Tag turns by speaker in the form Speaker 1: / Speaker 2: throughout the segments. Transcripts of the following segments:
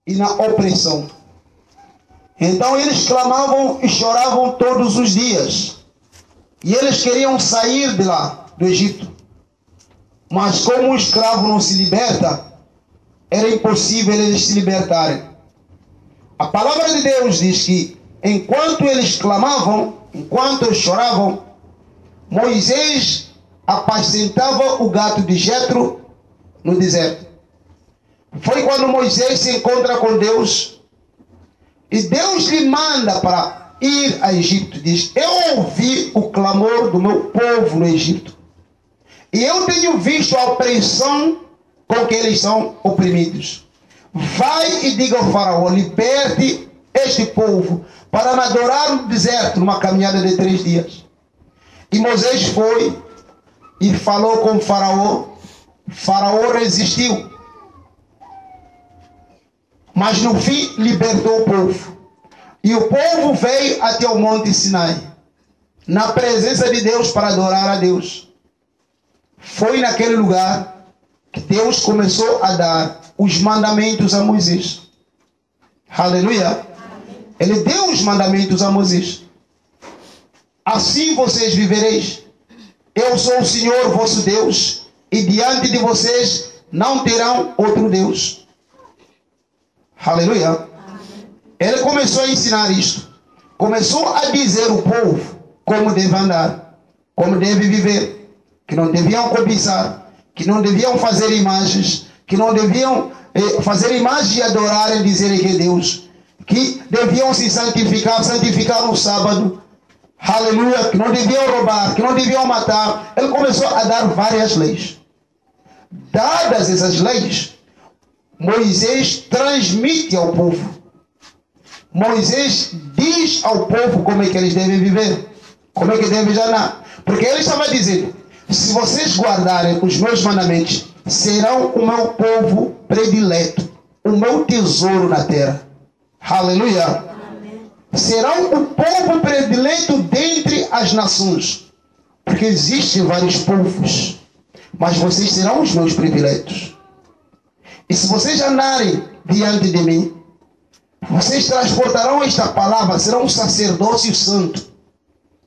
Speaker 1: e na opressão. Então eles clamavam e choravam todos os dias. E eles queriam sair de lá, do Egito. Mas como o escravo não se liberta, era impossível eles se libertarem. A palavra de Deus diz que enquanto eles clamavam, enquanto eles choravam, Moisés apacentava o gado de Jetro no deserto. Foi quando Moisés se encontra com Deus e Deus lhe manda para ir a Egito. Diz: eu ouvi o clamor do meu povo no Egito e eu tenho visto a opressão com que eles são oprimidos. Vai e diga ao faraó: liberte este povo para me adorar no deserto, numa caminhada de 3 dias. E Moisés foi e falou com o faraó. Faraó resistiu, mas no fim libertou o povo. E o povo veio até o monte Sinai, na presença de Deus, para adorar a Deus. Foi naquele lugar que Deus começou a dar os mandamentos a Moisés. Aleluia. Ele deu os mandamentos a Moisés. Assim vocês vivereis. Eu sou o Senhor vosso Deus, e diante de vocês não terão outro Deus. Aleluia. Ele começou a ensinar isto. Começou a dizer ao povo como deve andar, como deve viver, que não deviam cobiçar, que não deviam fazer imagens, que não deviam fazer imagens e adorar e dizer que é Deus, que deviam se santificar no sábado. Aleluia. Que não deviam roubar, que não deviam matar. Ele começou a dar várias leis. Dadas essas leis, Moisés transmite ao povo. Moisés diz ao povo como é que eles devem viver, como é que devem andar. Porque ele estava dizendo: se vocês guardarem os meus mandamentos, serão o meu povo predileto, o meu tesouro na terra. Aleluia. Amém. Serão o povo predileto dentre as nações. Porque existem vários povos, mas vocês serão os meus prediletos. E se vocês andarem diante de mim, vocês transportarão esta palavra, serão um sacerdócio santo.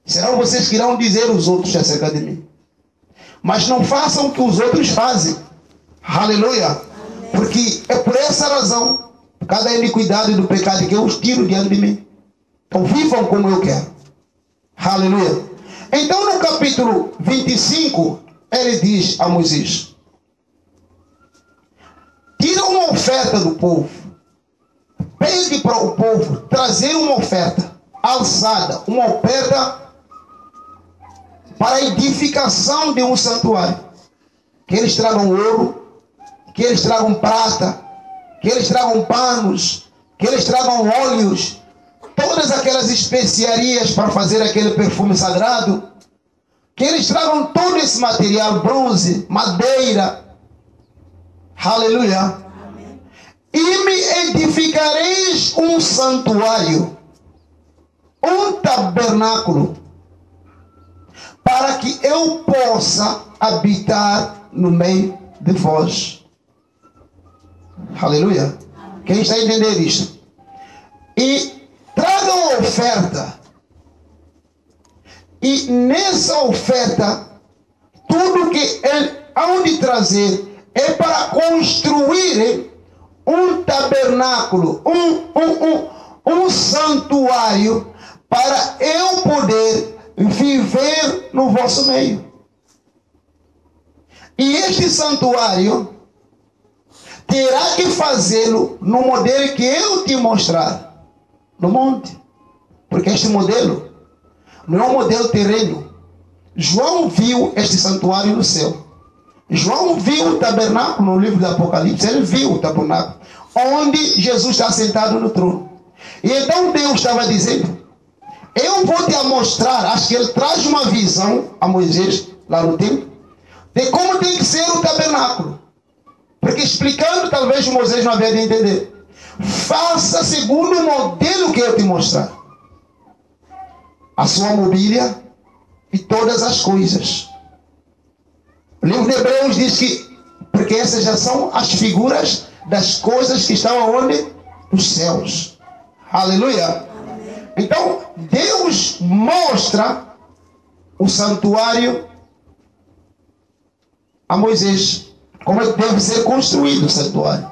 Speaker 1: Serão vocês que irão dizer aos outros acerca de mim. Mas não façam o que os outros fazem. Aleluia. Porque é por essa razão, cada iniquidade do pecado que eu os tiro diante de mim. Então vivam como eu quero. Aleluia. Então no capítulo 25, ele diz a Moisés: tira uma oferta do povo. Pede para o povo trazer uma oferta alçada, uma oferta para a edificação de um santuário. Que eles tragam ouro, que eles tragam prata, que eles tragam panos, que eles tragam óleos, todas aquelas especiarias para fazer aquele perfume sagrado, que eles tragam todo esse material, bronze, madeira. Aleluia. E me edificareis um santuário, um tabernáculo, para que eu possa habitar no meio de vós. Aleluia. Quem está a entender isto? E tragam a oferta. E nessa oferta, tudo que ele há de trazer é para construir um tabernáculo, um santuário, para eu poder viver no vosso meio. E este santuário terá que fazê-lo no modelo que eu te mostrar no monte. Porque este modelo não é um modelo terreno. João viu este santuário no céu. João viu o tabernáculo no livro do Apocalipse. Ele viu o tabernáculo onde Jesus está sentado no trono. E então Deus estava dizendo: eu vou te mostrar. Acho que ele traz uma visão a Moisés lá no templo de como tem que ser o tabernáculo. Porque explicando, talvez Moisés não havia de entender. Faça segundo o modelo que eu te mostrar. A sua mobília e todas as coisas. O livro de Hebreus diz que, porque essas já são as figuras das coisas que estão onde? dos céus. Aleluia. Então, Deus mostra o santuário a Moisés, como é que deve ser construído o santuário.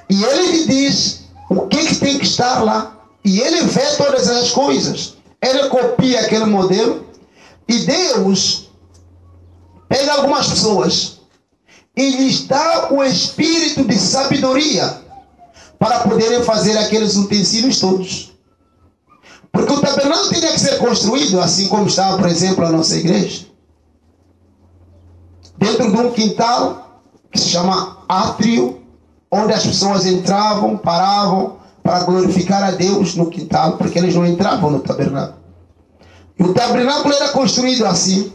Speaker 1: E ele lhe diz o que tem que estar lá. E ele vê todas as coisas. Ele copia aquele modelo. E Deus pega algumas pessoas e lhes dá o espírito de sabedoria para poderem fazer aqueles utensílios todos. Porque o tabernáculo tinha que ser construído assim como está, por exemplo, a nossa igreja. Dentro de um quintal que se chama átrio, onde as pessoas entravam, paravam para glorificar a Deus no quintal, porque eles não entravam no tabernáculo. E o tabernáculo era construído assim.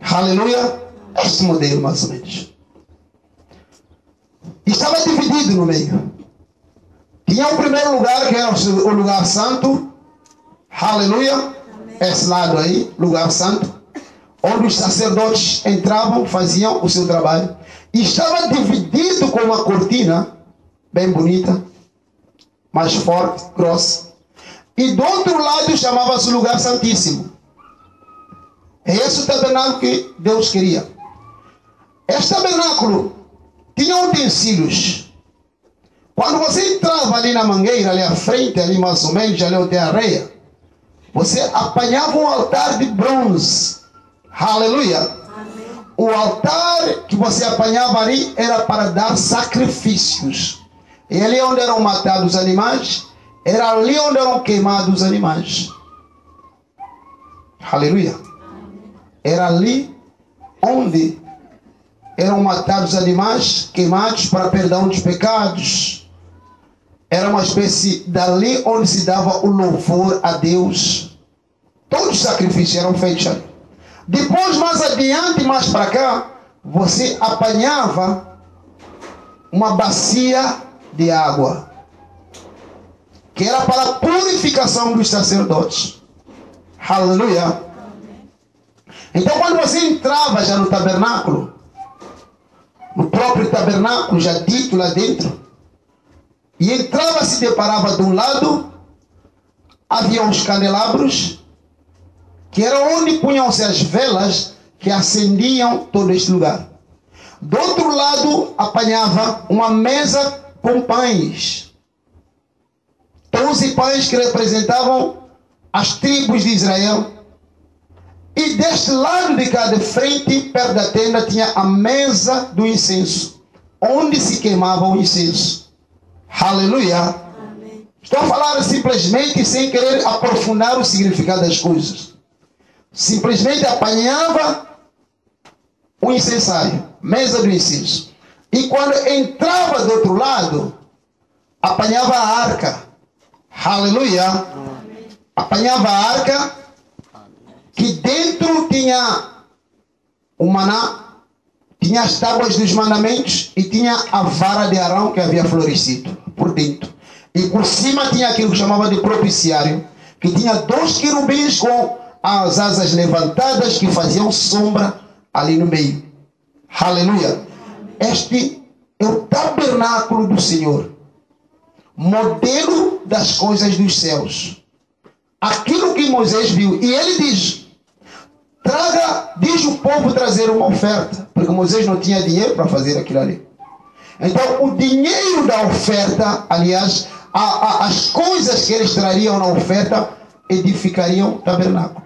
Speaker 1: Aleluia. Este modelo, mais ou menos. E estava dividido no meio. Tinha o primeiro lugar, que era o lugar santo. Aleluia. Esse lado aí, lugar santo. Onde os sacerdotes entravam, faziam o seu trabalho. E estava dividido com uma cortina, bem bonita, mais forte, grossa. E do outro lado chamava-se o lugar santíssimo. É esse o tabernáculo que Deus queria. Este tabernáculo tinha utensílios. Quando você entrava ali na mangueira, ali à frente, ali mais ou menos, ali onde tem a areia, você apanhava um altar de bronze. Aleluia. Amém. O altar que você apanhava ali era para dar sacrifícios. E ali onde eram matados os animais, era ali onde eram queimados os animais. Aleluia. Era ali onde eram matados os animais, queimados para perdão dos pecados. Era uma espécie dali onde se dava o louvor a Deus. Todos os sacrifícios eram feitos ali. Depois, mais adiante, mais para cá, você apanhava uma bacia de água, que era para a purificação dos sacerdotes. Aleluia. Então, quando você entrava já no tabernáculo, no próprio tabernáculo, já dito lá dentro, e entrava, se deparava de um lado, havia uns candelabros, que era onde punham-se as velas que acendiam todo este lugar. Do outro lado, apanhava uma mesa com pães. 12 pães que representavam as tribos de Israel. E deste lado de cá de frente, perto da tenda, tinha a mesa do incenso, onde se queimava o incenso. Aleluia. Amém. Estou a falar simplesmente sem querer aprofundar o significado das coisas. Simplesmente apanhava o incensário, mesa do incenso. E quando entrava do outro lado, apanhava a arca. Aleluia. Amém. Apanhava a arca, que dentro tinha o maná, tinha as tábuas dos mandamentos e tinha a vara de Arão que havia florescido por dentro. E por cima tinha aquilo que chamava de propiciário, que tinha 2 querubins com as asas levantadas que faziam sombra ali no meio. Aleluia. Este é o tabernáculo do Senhor, modelo das coisas dos céus. Aquilo que Moisés viu. E ele diz, diz o povo trazer uma oferta, porque Moisés não tinha dinheiro para fazer aquilo ali. Então o dinheiro da oferta, aliás, as coisas que eles trariam na oferta, edificariam o tabernáculo.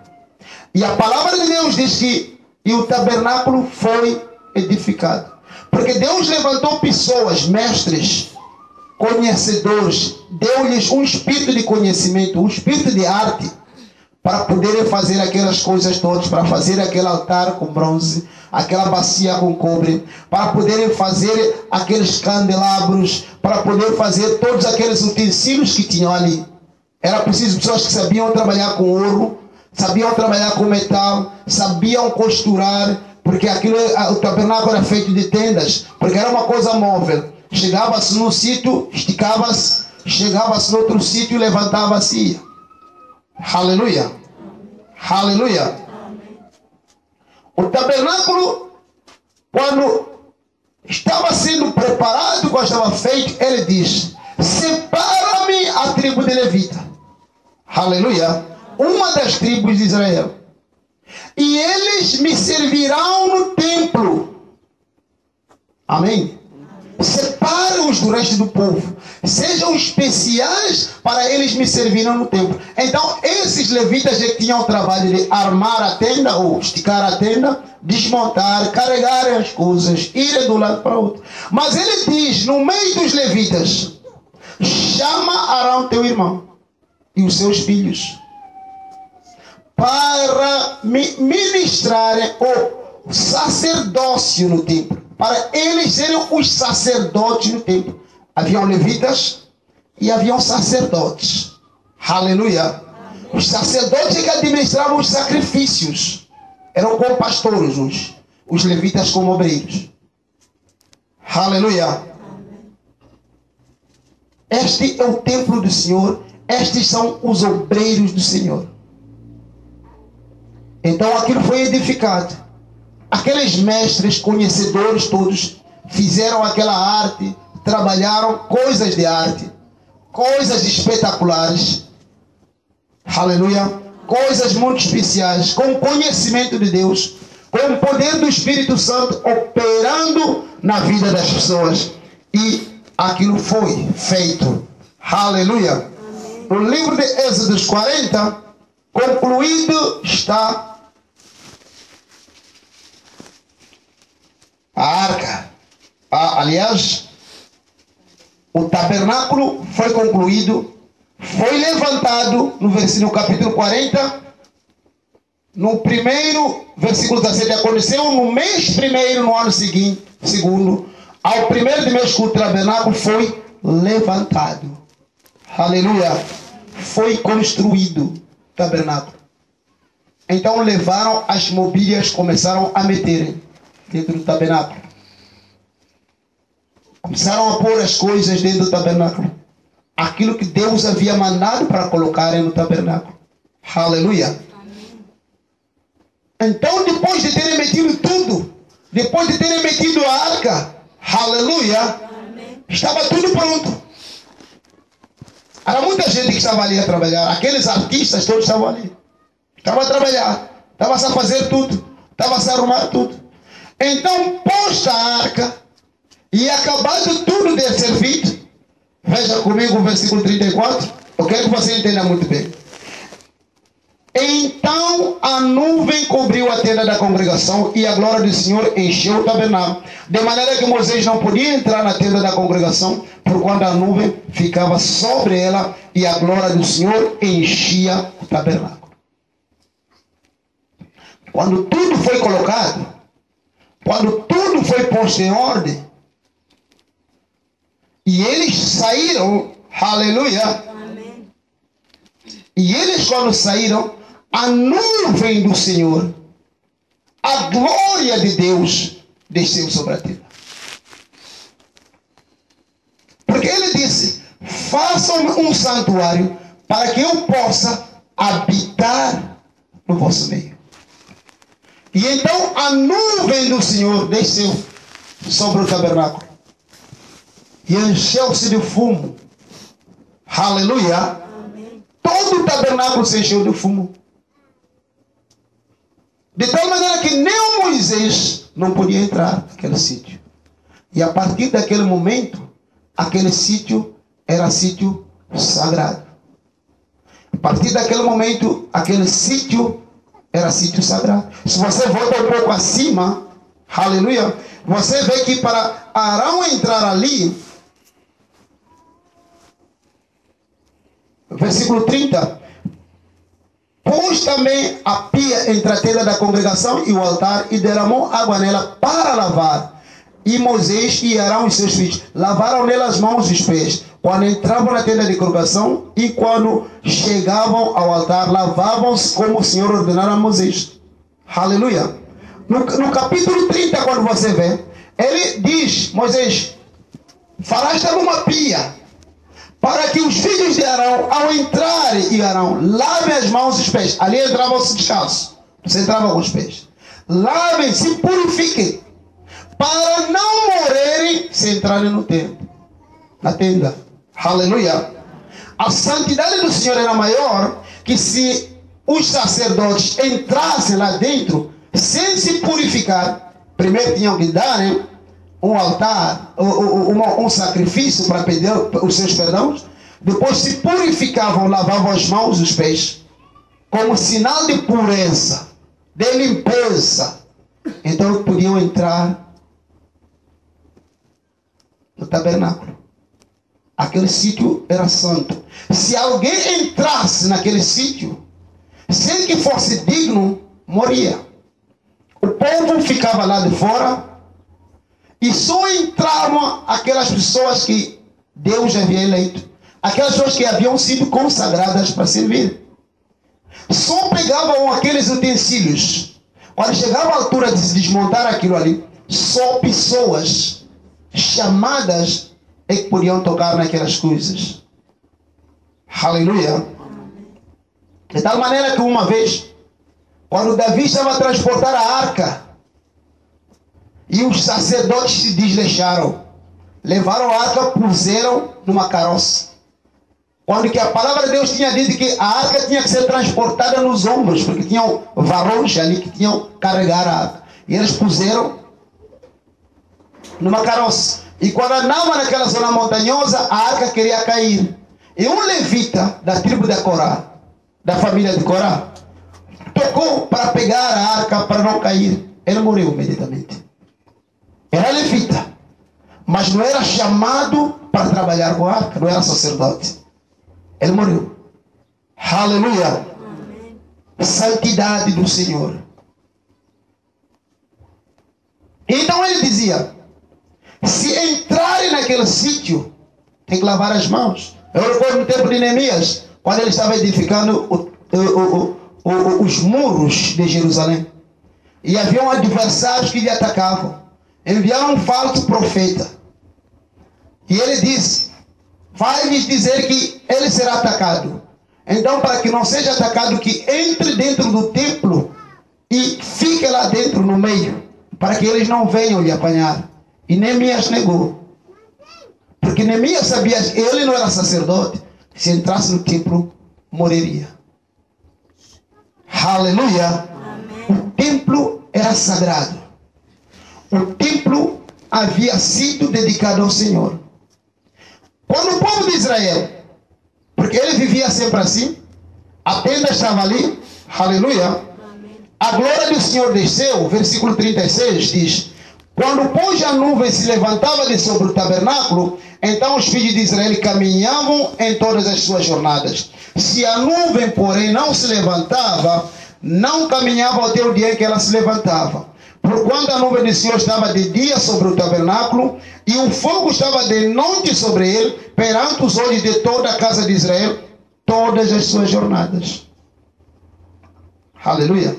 Speaker 1: E a palavra de Deus diz que o tabernáculo foi edificado, porque Deus levantou pessoas, mestres, conhecedores, deu-lhes um espírito de conhecimento, um espírito de arte, para poderem fazer aquelas coisas todas, para fazer aquele altar com bronze, aquela bacia com cobre, para poderem fazer aqueles candelabros, para poder fazer todos aqueles utensílios que tinham ali. Era preciso pessoas que sabiam trabalhar com ouro, sabiam trabalhar com metal, sabiam costurar, porque o tabernáculo era feito de tendas, porque era uma coisa móvel. Chegava-se num sítio, esticava-se, chegava-se no outro sítio e levantava-se. Aleluia. Aleluia. O tabernáculo, quando estava sendo preparado, quando estava feito, ele diz: tribo de Levita. Aleluia. Uma das tribos de Israel. E eles me servirão no templo. Amém? Separa-os do resto do povo. Sejam especiais para eles me servirem no templo. Então, esses levitas já tinham o trabalho de armar a tenda, ou esticar a tenda, desmontar, carregar as coisas, ir de um lado para o outro. Mas ele diz, no meio dos levitas, chama Arão teu irmão e os seus filhos para ministrarem o sacerdócio no templo. Para eles serem os sacerdotes no templo. Haviam levitas e haviam sacerdotes. Aleluia. Os sacerdotes que administravam os sacrifícios. Eram como pastores, os levitas como obreiros. Aleluia. Este é o templo do Senhor. Estes são os obreiros do Senhor. Então aquilo foi edificado. Aqueles mestres, conhecedores todos, fizeram aquela arte, trabalharam coisas de arte, coisas espetaculares. Aleluia. Coisas muito especiais, com conhecimento de Deus, com o poder do Espírito Santo operando na vida das pessoas. E aquilo foi feito. Aleluia. No livro de Êxodo 40, concluído está a arca. Aliás, o tabernáculo foi concluído, foi levantado no capítulo 40, no primeiro versículo 17, aconteceu no mês primeiro, no ano seguinte, segundo, ao primeiro de mês que o tabernáculo foi levantado. Aleluia. Foi construído o tabernáculo. Então levaram as mobílias, começaram a meterem dentro do tabernáculo. Começaram a pôr as coisas dentro do tabernáculo. Aquilo que Deus havia mandado para colocarem no tabernáculo. Aleluia. Então, depois de terem metido tudo, depois de terem metido a arca, aleluia, estava tudo pronto. Era muita gente que estava ali a trabalhar. Aqueles artistas todos estavam ali. Estavam a trabalhar. Estavam a fazer tudo. Estavam a arrumar tudo. Então, posta a arca e acabado tudo de ser feito, veja comigo o versículo 34. Eu quero que você entenda muito bem. Então a nuvem cobriu a tenda da congregação e a glória do Senhor encheu o tabernáculo, de maneira que Moisés não podia entrar na tenda da congregação, porquanto a nuvem ficava sobre ela e a glória do Senhor enchia o tabernáculo. Quando tudo foi colocado, quando tudo foi posto em ordem, e eles saíram, aleluia, amém. E eles quando saíram, a nuvem do Senhor, a glória de Deus desceu sobre a terra. Porque ele disse, façam um santuário para que eu possa habitar no vosso meio. E então a nuvem do Senhor desceu sobre o tabernáculo. E encheu-se de fumo. Aleluia. Amém. Todo o tabernáculo se encheu de fumo. De tal maneira que nem o Moisés não podia entrar naquele sítio. E a partir daquele momento, aquele sítio era sítio sagrado. A partir daquele momento, aquele sítio era sítio sagrado. Se você volta um pouco acima, aleluia, você vê que para Arão entrar ali, versículo 30, pôs também a pia entre a tenda da congregação e o altar e derramou água nela para lavar. E Moisés e Arão e seus filhos lavaram nela as mãos e os pés, quando entravam na tenda de congregação e quando chegavam ao altar, lavavam-se como o Senhor ordenara a Moisés. Aleluia. No capítulo 30, quando você vê, ele diz, Moisés, falaste numa pia, para que os filhos de Arão, ao entrarem, e Arão, lavem as mãos e os pés. Ali entravam-se descalços. Você entrava com os pés. Lavem, se purifiquem, para não morrerem se entrarem no templo, na tenda. Aleluia. A santidade do Senhor era maior que se os sacerdotes entrassem lá dentro sem se purificar. Primeiro tinham que dar, né, um altar, um sacrifício para pedir os seus perdões. Depois se purificavam, lavavam as mãos e os pés, como sinal de pureza, de limpeza. Então podiam entrar no tabernáculo. Aquele sítio era santo. Se alguém entrasse naquele sítio sem que fosse digno, moria. O povo ficava lá de fora e só entravam aquelas pessoas que Deus havia eleito, aquelas pessoas que haviam sido consagradas para servir. Só pegavam aqueles utensílios. Quando chegava a altura de se desmontar aquilo ali, só pessoas chamadas é que podiam tocar naquelas coisas. Aleluia. De tal maneira que uma vez, quando Davi estava a transportar a arca, e os sacerdotes se desleixaram, levaram a arca, puseram numa carroça. Quando que a palavra de Deus tinha dito que a arca tinha que ser transportada nos ombros, porque tinham varões ali que tinham que carregar a arca. E eles puseram numa carroça. E quando andava naquela zona montanhosa, a arca queria cair. E um levita da tribo de Corá, da família de Corá, tocou para pegar a arca para não cair. Ele morreu imediatamente. Era levita, mas não era chamado para trabalhar com a arca, não era sacerdote. Ele morreu. Aleluia. Amém. Santidade do Senhor. Então ele dizia: se entrarem naquele sítio, tem que lavar as mãos. Eu recordo no tempo de Neemias, quando ele estava edificando os muros de Jerusalém. E haviam adversários que lhe atacavam. Enviaram um falso profeta. E ele disse: vai-lhes dizer que ele será atacado. Então, para que não seja atacado, que entre dentro do templo e fique lá dentro no meio, para que eles não venham lhe apanhar. E Neemias negou. Porque Neemias sabia que ele não era sacerdote. Se entrasse no templo, morreria. Aleluia. Amém. O templo era sagrado. O templo havia sido dedicado ao Senhor. Quando o povo de Israel, porque ele vivia sempre assim, a tenda estava ali, aleluia. Amém. A glória do Senhor desceu, versículo 36 diz: quando, pois, a nuvem se levantava de sobre o tabernáculo, então os filhos de Israel caminhavam em todas as suas jornadas. Se a nuvem, porém, não se levantava, não caminhavam até o dia em que ela se levantava. Porquanto a nuvem do Senhor estava de dia sobre o tabernáculo, e o fogo estava de noite sobre ele, perante os olhos de toda a casa de Israel, todas as suas jornadas. Aleluia.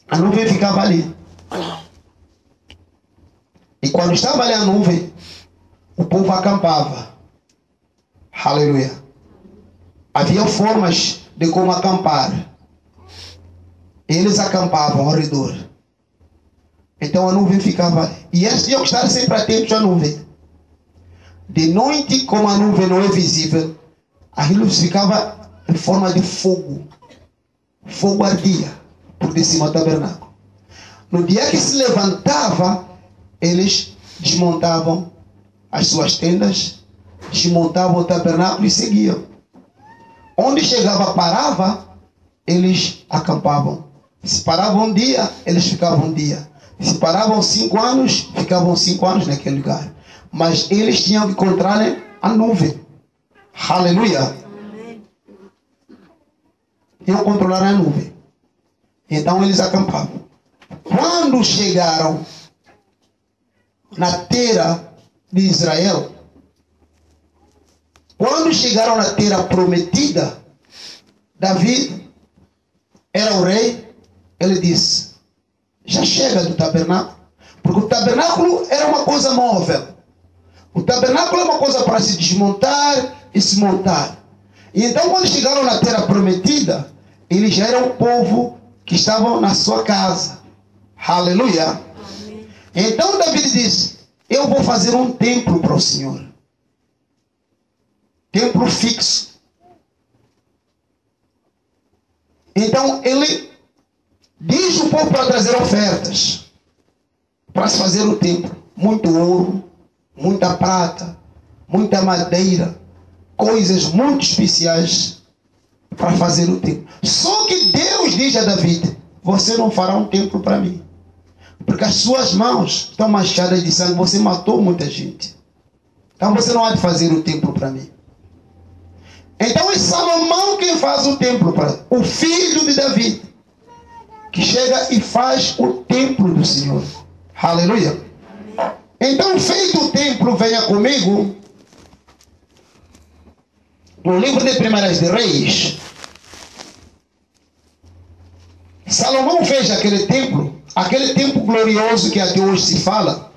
Speaker 1: A nuvem ficava ali. E quando estava ali a nuvem, o povo acampava. Aleluia. Havia formas de como acampar. Eles acampavam ao redor. Então a nuvem ficava ali. E eles tinham que estar sempre atentos à nuvem. De noite, como a nuvem não é visível, aquilo ficava em forma de fogo. Fogo ardia por de cima do tabernáculo. No dia que se levantava, eles desmontavam as suas tendas, desmontavam o tabernáculo e seguiam. Onde chegava, parava, eles acampavam. Se paravam um dia, eles ficavam um dia. Se paravam 5 anos, ficavam 5 anos naquele lugar. Mas eles tinham que encontrar, né, a nuvem. Aleluia. Iam controlar a nuvem. Então eles acampavam. Quando chegaram na terra de Israel, quando chegaram na terra prometida, Davi era o rei. Ele disse: já chega do tabernáculo, porque o tabernáculo era uma coisa móvel. O tabernáculo é uma coisa para se desmontar e se montar. E então, quando chegaram na terra prometida, eles já eram o povo que estavam na sua casa. Aleluia. Amém. Então Davi disse: eu vou fazer um templo para o Senhor. templo fixo. Então ele diz o povo para trazer ofertas, para se fazer o templo. Muito ouro, muita prata, muita madeira, coisas muito especiais para fazer o templo. Só que Deus diz a Davi: você não fará um templo para mim, porque as suas mãos estão manchadas de sangue, você matou muita gente. Então você não há de fazer o templo para mim. Então é Salomão quem faz o templo para o filho de Davi, que chega e faz o templo do Senhor. Aleluia. Então, feito o templo, venha comigo no livro de Primeiras de Reis. Salomão fez aquele templo glorioso que até hoje se fala.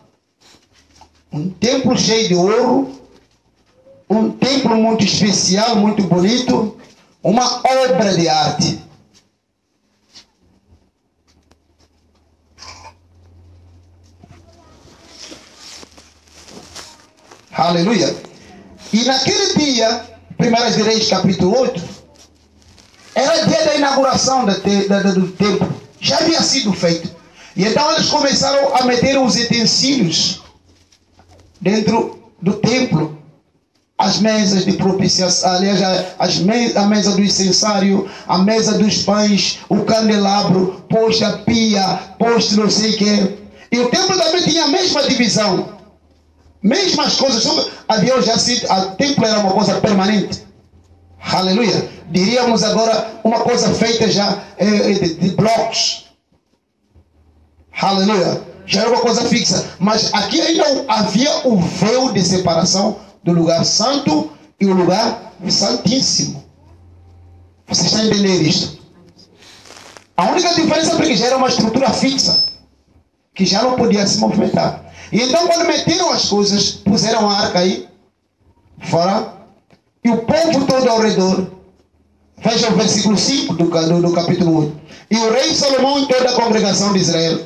Speaker 1: Um templo cheio de ouro, um templo muito especial, muito bonito, uma obra de arte. Aleluia. E naquele dia, 1 de Reis capítulo 8, era dia da inauguração do templo. Já havia sido feito. E então eles começaram a meter os utensílios dentro do templo. As mesas de propiciação, aliás, a mesa do incensário, a mesa dos pães, o candelabro, posto a pia, posto não sei o que. E o templo também tinha a mesma divisão. Mesmas coisas, havia já sido, o templo era uma coisa permanente. Aleluia. Diríamos agora uma coisa feita já de blocos. Aleluia. Já era uma coisa fixa. Mas aqui ainda havia o véu de separação do lugar santo e o lugar santíssimo. Você está entendendo isto? A única diferença é que já era uma estrutura fixa, que já não podia se movimentar. E então quando meteram as coisas, puseram a arca aí fora, e o povo todo ao redor. Veja o versículo 5 do capítulo 8. E o rei Salomão e toda a congregação de Israel,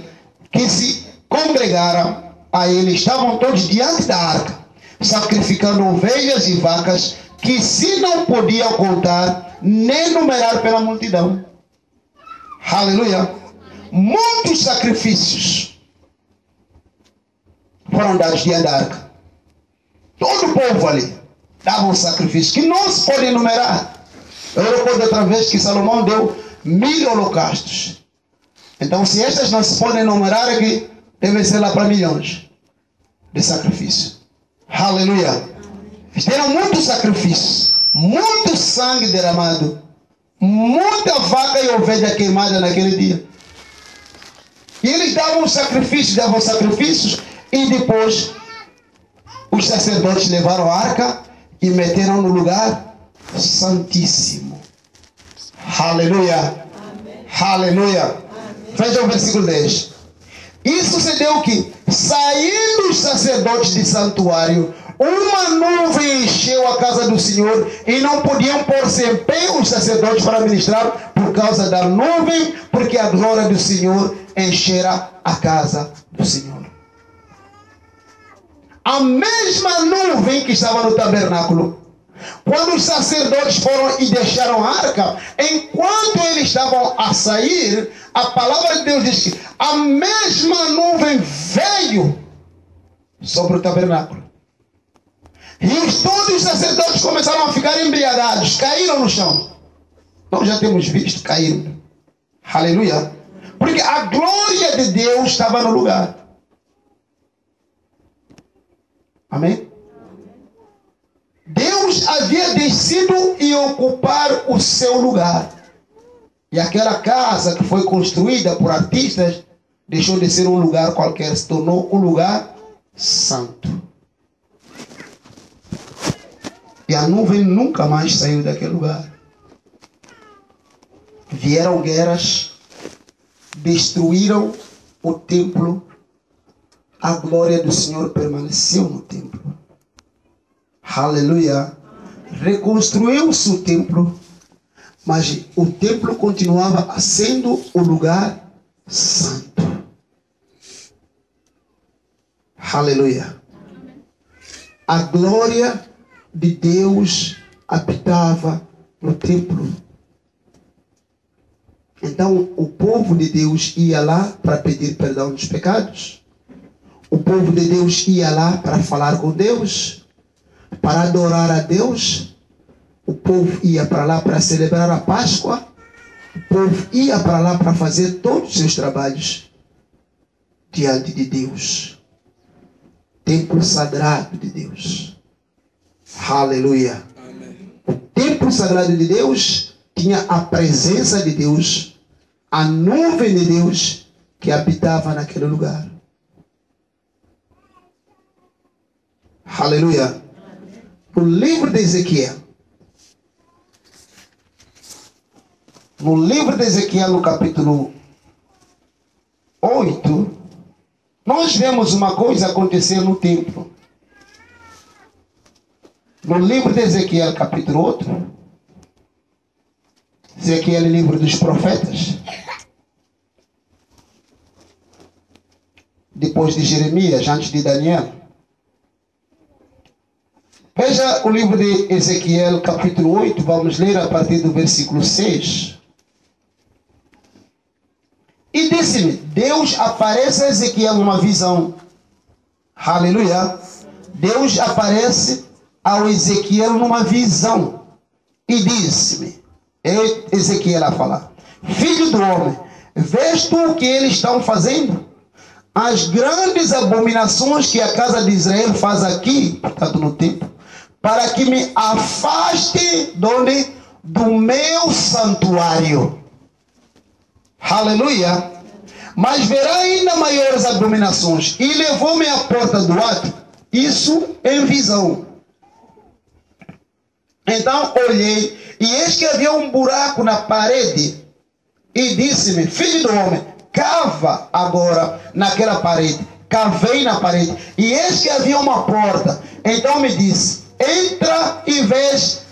Speaker 1: que se congregaram a ele, estavam todos diante da arca, sacrificando ovelhas e vacas, que se não podiam contar, nem numerar pela multidão. Aleluia. Muitos sacrifícios foram dados diante da arca. Todo o povo ali dava um sacrifício que não se pode enumerar. Eu recordo outra vez que Salomão deu 1000 holocaustos. Então, se estas não se podem enumerar aqui, devem ser lá para milhões de sacrifício. Aleluia. Deram muitos sacrifícios, muito sangue derramado, muita vaca e ovelha queimada naquele dia. E eles davam sacrifícios, e depois os sacerdotes levaram a arca e meteram no lugar santíssimo. Aleluia. Amém. Aleluia. Amém. Veja o versículo 10. E sucedeu que, saindo os sacerdotes do santuário, uma nuvem encheu a casa do Senhor e não podiam pôr-se em pé os sacerdotes para ministrar por causa da nuvem, porque a glória do Senhor enchera a casa do Senhor. A mesma nuvem que estava no tabernáculo, quando os sacerdotes foram e deixaram a arca, enquanto eles estavam a sair, a palavra de Deus diz que a mesma nuvem veio sobre o tabernáculo. E todos os sacerdotes começaram a ficar embriagados, caíram no chão. Nós já temos visto cair. Aleluia. Porque a glória de Deus estava no lugar. Amém? Deus havia descido e ocupar o seu lugar. E aquela casa que foi construída por artistas deixou de ser um lugar qualquer, se tornou um lugar santo. E a nuvem nunca mais saiu daquele lugar. Vieram guerras, destruíram o templo. A glória do Senhor permaneceu no templo. Aleluia. Reconstruiu-se o templo, mas o templo continuava sendo o lugar santo. Aleluia. A glória de Deus habitava no templo. Então o povo de Deus ia lá para pedir perdão dos pecados. O povo de Deus ia lá para falar com Deus, para adorar a Deus. O povo ia para lá para celebrar a Páscoa. O povo ia para lá para fazer todos os seus trabalhos diante de Deus. Templo sagrado de Deus. Aleluia. Amém. O templo sagrado de Deus tinha a presença de Deus, a nuvem de Deus que habitava naquele lugar. Aleluia. No livro de Ezequiel, no capítulo 8, nós vemos uma coisa acontecer no templo. No livro de Ezequiel, capítulo 8, Ezequiel é livro dos profetas. Depois de Jeremias, antes de Daniel. Veja o livro de Ezequiel, capítulo 8, vamos ler a partir do versículo 6. E disse-me, Deus aparece a Ezequiel numa visão. Aleluia. Deus aparece ao Ezequiel numa visão. E disse-me, Ezequiel a falar, filho do homem, vês tu o que eles estão fazendo? As grandes abominações que a casa de Israel faz aqui, portanto no templo, para que me afaste do meu santuário. Aleluia. Mas verá ainda maiores abominações. E levou-me à porta do átrio. Isso em visão. Então olhei, e eis que havia um buraco na parede. E disse-me, filho do homem, cava agora naquela parede. Cavei na parede. E eis que havia uma porta. Então me disse, entra e vês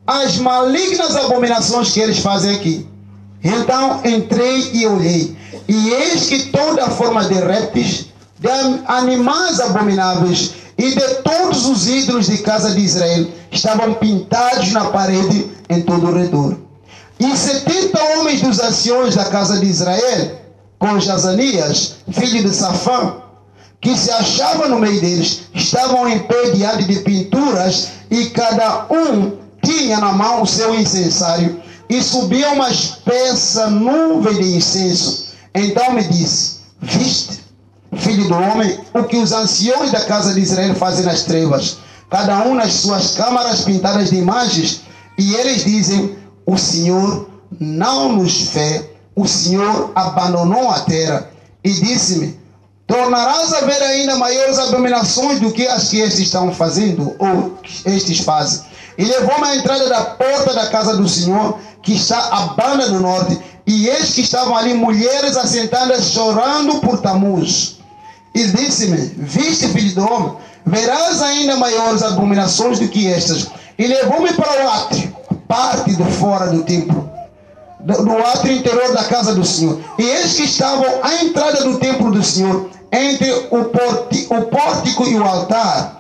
Speaker 1: as malignas abominações que eles fazem aqui. Então entrei e olhei, e eis que toda a forma de répteis, de animais abomináveis e de todos os ídolos de casa de Israel estavam pintados na parede em todo o redor. E 70 homens dos anciões da casa de Israel, com Jazanias, filho de Safã, que se achava no meio deles, estavam em pé diante de pinturas, e cada um tinha na mão o seu incensário. E subia uma espessa nuvem de incenso. Então me disse, viste, filho do homem, o que os anciões da casa de Israel fazem nas trevas, cada um nas suas câmaras pintadas de imagens, e eles dizem, o Senhor não nos vê, o Senhor abandonou a terra. E disse-me, tornarás a ver ainda maiores abominações do que as que estes estão fazendo, ou estes fazem. E levou-me à entrada da porta da casa do Senhor, que está à banda do norte, e eis que estavam ali mulheres assentadas chorando por Tamuz. E disse-me, viste, filho do homem, verás ainda maiores abominações do que estas. E levou-me para o átrio, parte do fora do templo, do átrio interior da casa do Senhor. E eis que estavam à entrada do templo do Senhor, entre o pórtico e o altar,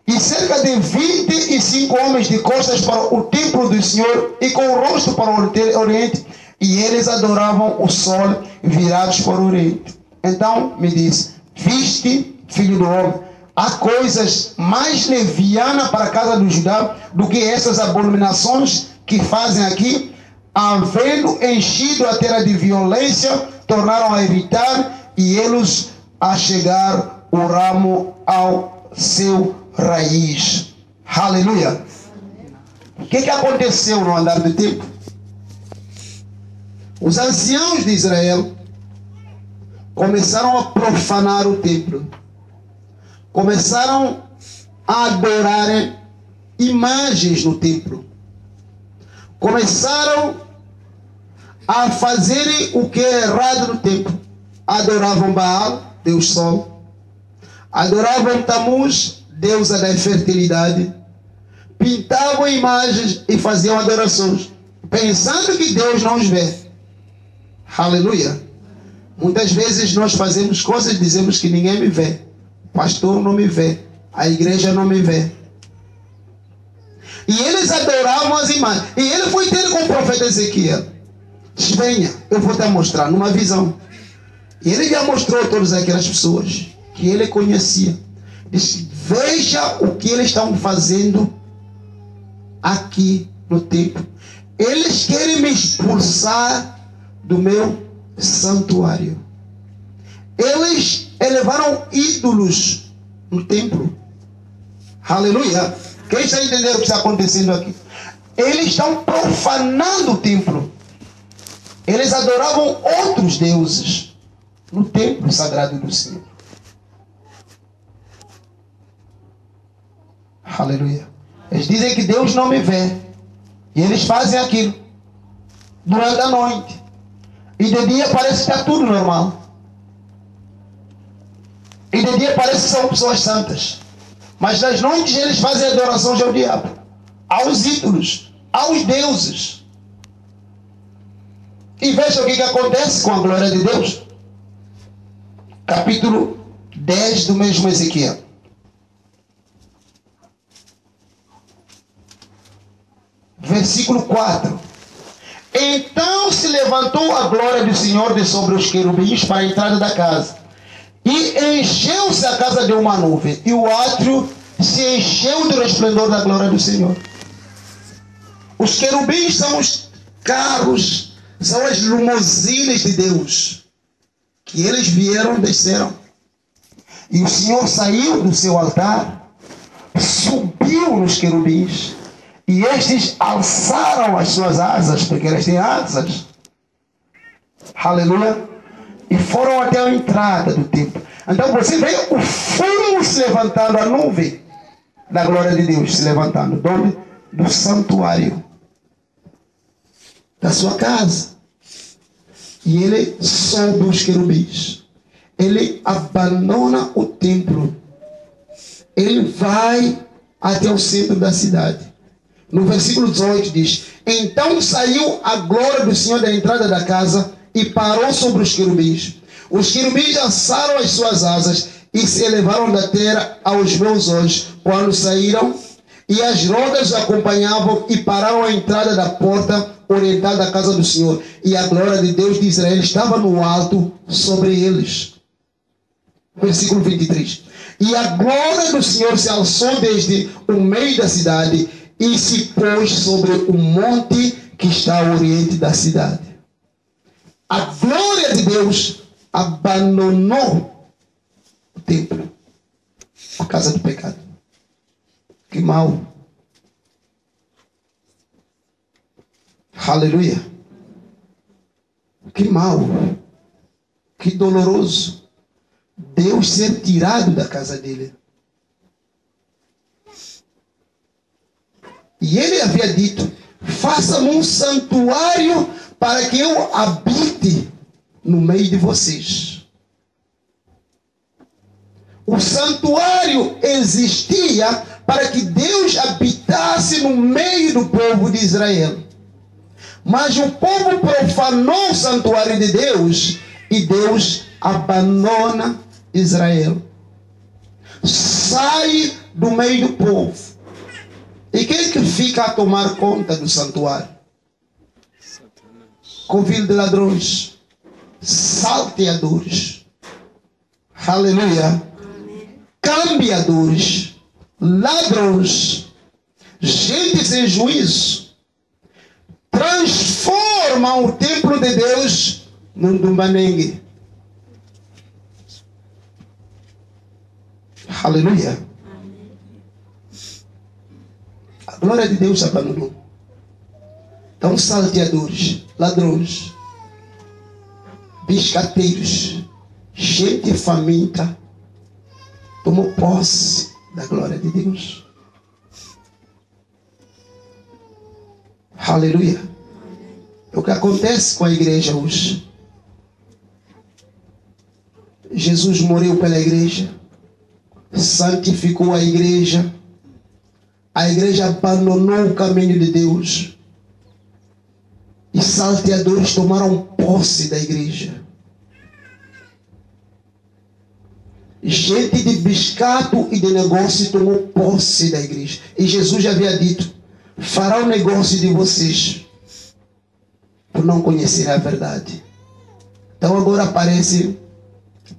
Speaker 1: e cerca de 25 homens de costas para o templo do Senhor e com o rosto para o oriente, e eles adoravam o sol virados para o oriente. Então me disse, viste, filho do homem, há coisas mais levianas para a casa do Judá do que essas abominações que fazem aqui, havendo enchido a terra de violência, tornaram a evitar, e eles a chegar o ramo ao seu raiz. Aleluia. O que aconteceu no andar do tempo? Os anciãos de Israel começaram a profanar o templo. Começaram a adorar imagens no templo. Começaram a fazerem o que é errado no templo. Adoravam Baal, Deus Sol. Adoravam Tamuz, deusa da fertilidade. Pintavam imagens e faziam adorações, pensando que Deus não os vê. Aleluia. Muitas vezes nós fazemos coisas e dizemos que ninguém me vê. O pastor não me vê. A igreja não me vê. E eles adoravam as imagens. E ele foi ter com o profeta Ezequiel. Diz, venha, eu vou te mostrar numa visão. E ele já mostrou a todas aquelas pessoas que ele conhecia. Diz, veja o que eles estão fazendo aqui no templo. Eles querem me expulsar do meu santuário. Eles elevaram ídolos no templo. Aleluia. Quem está entendendo o que está acontecendo aqui? Eles estão profanando o templo. Eles adoravam outros deuses no templo sagrado do Senhor. Aleluia. Eles dizem que Deus não me vê. E eles fazem aquilo durante a noite. E de dia parece que está tudo normal. E de dia parece que são pessoas santas. Mas nas noites eles fazem adorações ao diabo, aos ídolos, aos deuses. E veja o que acontece com a glória de Deus. Capítulo 10 do mesmo Ezequiel. Versículo 4. Então se levantou a glória do Senhor de sobre os querubins para a entrada da casa. E encheu-se a casa de uma nuvem. E o átrio se encheu do resplendor da glória do Senhor. Os querubins são os carros, são as limusines de Deus. Que eles vieram, desceram. E o Senhor saiu do seu altar, subiu nos querubins. E estes alçaram as suas asas, porque elas têm asas. Aleluia. E foram até a entrada do templo. Então você vê o fumo se levantando, a nuvem da glória de Deus se levantando. Do santuário da sua casa. E ele sobe os querubins. Ele abandona o templo. Ele vai até o centro da cidade. No versículo 18 diz: então saiu a glória do Senhor da entrada da casa e parou sobre os querubins. Os querubins alçaram as suas asas e se elevaram da terra aos meus olhos quando saíram, e as rodas acompanhavam e pararam à entrada da porta oriental da casa do Senhor. E a glória de Deus de Israel estava no alto sobre eles. Versículo 23. E a glória do Senhor se alçou desde o meio da cidade e se pôs sobre o monte que está ao oriente da cidade. A glória de Deus abandonou o templo por causa do pecado. Que mal. Aleluia. Que mal. Que doloroso. Deus ser tirado da casa dele. E ele havia dito: faça-me um santuário para que eu habite no meio de vocês. O santuário existia para que Deus habitasse no meio do povo de Israel. Mas o povo profanou o santuário de Deus e Deus abandona Israel. Sai do meio do povo. E quem que fica a tomar conta do santuário? Covil de ladrões, salteadores, aleluia, cambiadores, ladrões, gente sem juízo, transformam o templo de Deus num dumbanengue. Aleluia. A glória de Deus abandonou. Então, salteadores, ladrões, biscateiros, gente faminta, tomou posse da glória de Deus. Aleluia. É o que acontece com a igreja hoje. Jesus morreu pela igreja, santificou a igreja abandonou o caminho de Deus. E salteadores tomaram posse da igreja. Gente de biscato e de negócio tomou posse da igreja. E Jesus já havia dito: fará o negócio de vocês por não conhecerem a verdade. Então agora aparecem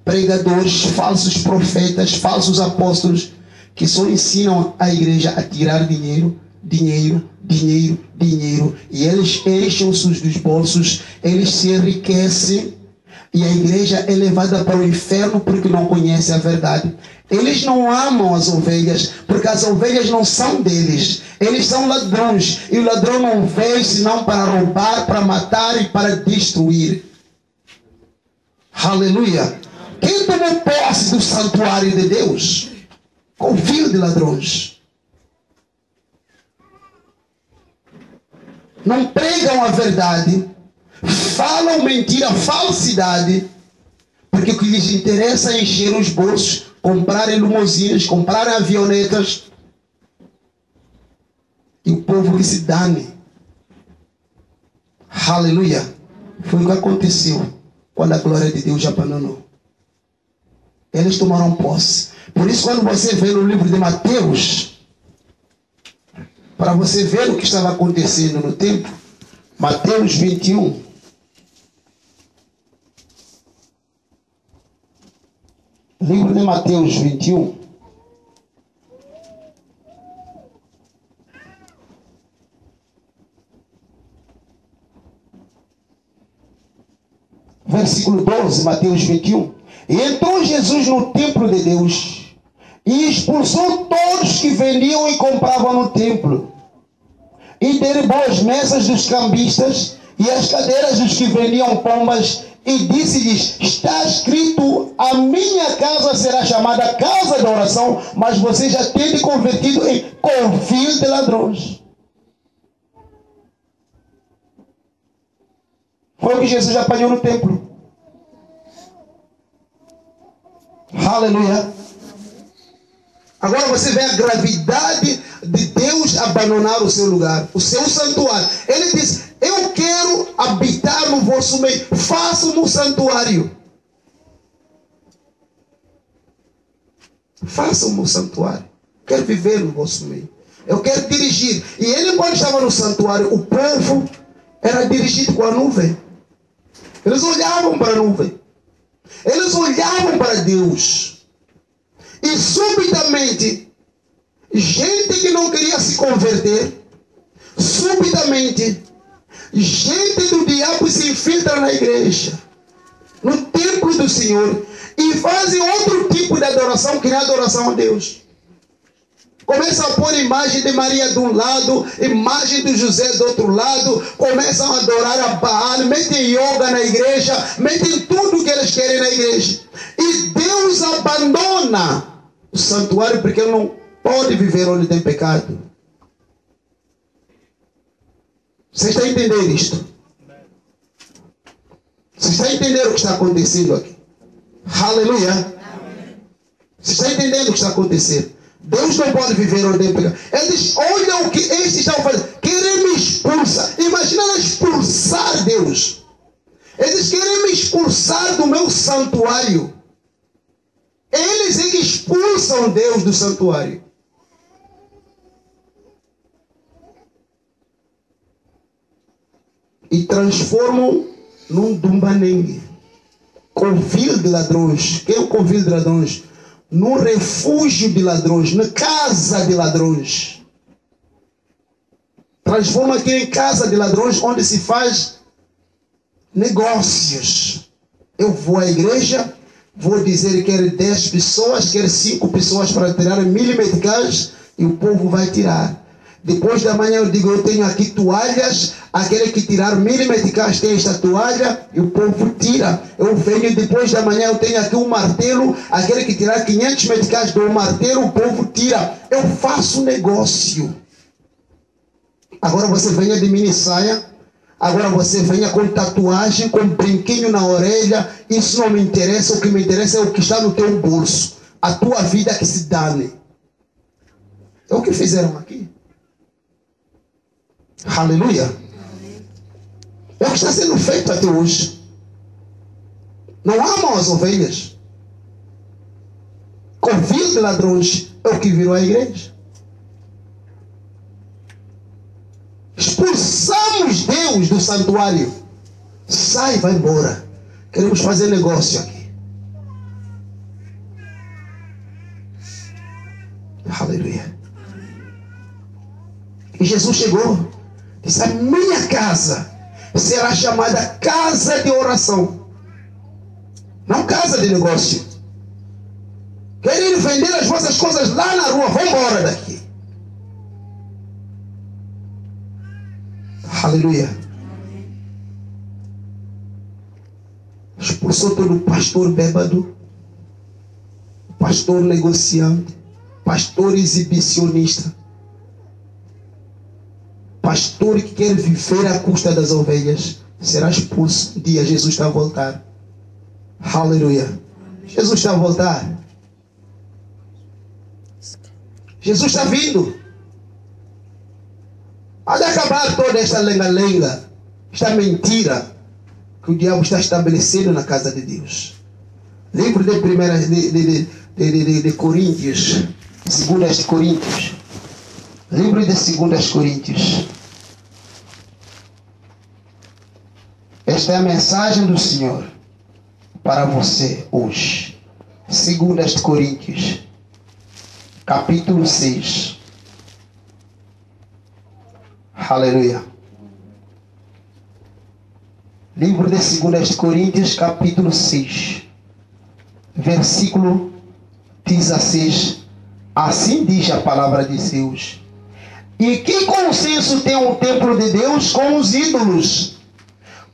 Speaker 1: pregadores, falsos profetas, falsos apóstolos, que só ensinam a igreja a tirar dinheiro, dinheiro, dinheiro, dinheiro. E eles enchem-se dos bolsos, eles se enriquecem. E a igreja é levada para o inferno porque não conhece a verdade. Eles não amam as ovelhas, porque as ovelhas não são deles. Eles são ladrões. E o ladrão não veio senão para roubar, para matar e para destruir. Aleluia. Quem tomou posse do santuário de Deus? Confio de ladrões. Não pregam a verdade. Falam mentira, falsidade, porque o que lhes interessa é encher os bolsos, comprarem limousines, comprarem avionetas, e o povo que se dane. Aleluia. Foi o que aconteceu quando a glória de Deus abandonou. Eles tomaram posse. Por isso, quando você vê no livro de Mateus, para você ver o que estava acontecendo no templo, Mateus 21. Livro de Mateus 21. Versículo 12, Mateus 21. E entrou Jesus no templo de Deus e expulsou todos que vendiam e compravam no templo. E derrubou as mesas dos cambistas e as cadeiras dos que vendiam pombas e disse-lhes: está escrito, a minha casa será chamada casa de oração, mas vocês já têm convertido em covil de ladrões. Foi o que Jesus apanhou no templo. Aleluia. Agora você vê a gravidade de Deus abandonar o seu lugar, o seu santuário. Ele diz: eu quero habitar no vosso meio, façam um santuário. Façam um santuário. Quero viver no vosso meio. Eu quero dirigir. E ele, quando estava no santuário, o povo era dirigido com a nuvem. Eles olhavam para a nuvem. Eles olhavam para Deus. E subitamente, gente que não queria se converter, subitamente, gente do diabo se infiltra na igreja, no templo do Senhor, e fazem outro tipo de adoração que não é adoração a Deus. Começam a pôr imagem de Maria de um lado, imagem de José do outro lado, começam a adorar a Baal, metem yoga na igreja, metem tudo que eles querem na igreja. E Deus abandona o santuário porque ele não pode viver onde tem pecado. Você está entendendo isto? Você está entendendo o que está acontecendo aqui? Aleluia! Você está entendendo o que está acontecendo? Deus não pode viver onde tem pecado. Ele diz: olha o que estes estão fazendo. Querem me expulsar. Imagina expulsar Deus. Eles querem me expulsar do meu santuário. Eles é que expulsam Deus do santuário. E transformam num dumbanengue. Covil de ladrões. Quem é o covil de ladrões? Num refúgio de ladrões, na casa de ladrões. Transforma aqui em casa de ladrões, onde se faz negócios. Eu vou à igreja, vou dizer que quero 10 pessoas, quero 5 pessoas para tirar 1000 meticais, e o povo vai tirar. Depois da manhã eu digo: eu tenho aqui toalhas, aquele que tirar 1000 meticais tem esta toalha, e o povo tira. Eu venho depois da manhã, eu tenho aqui um martelo, aquele que tirar 500 meticais do martelo, o povo tira. Eu faço negócio. Agora você venha de mini saia, agora você venha com tatuagem, com brinquinho na orelha. Isso não me interessa, o que me interessa é o que está no teu bolso. A tua vida que se dane. É o que fizeram aqui. Aleluia. É o que está sendo feito até hoje. Não amam as ovelhas. Covil de ladrões é o que virou a igreja. expulsamos Deus do santuário. Sai, vai embora. Queremos fazer negócio aqui. Aleluia. E Jesus chegou. Disse: a minha casa será chamada casa de oração, não casa de negócio. Querem vender as vossas coisas lá na rua, vão embora daqui. Aleluia. Expulsou todo o pastor bêbado, pastor negociante, pastor exibicionista, pastor que quer viver à custa das ovelhas. Será expulso. Um dia Jesus está a voltar. Aleluia. Jesus está a voltar. Jesus está vindo. Há de acabar toda esta lenga-lenga, esta mentira que o diabo está estabelecendo na casa de Deus. Livro de Coríntios, 2 Coríntios. Livro de 2 Coríntios. Esta é a mensagem do Senhor para você hoje. 2 Coríntios, capítulo 6. Aleluia. Livro de 2 Coríntios, capítulo 6, versículo 16. Assim diz a palavra de Deus: e que consenso tem o templo de Deus com os ídolos?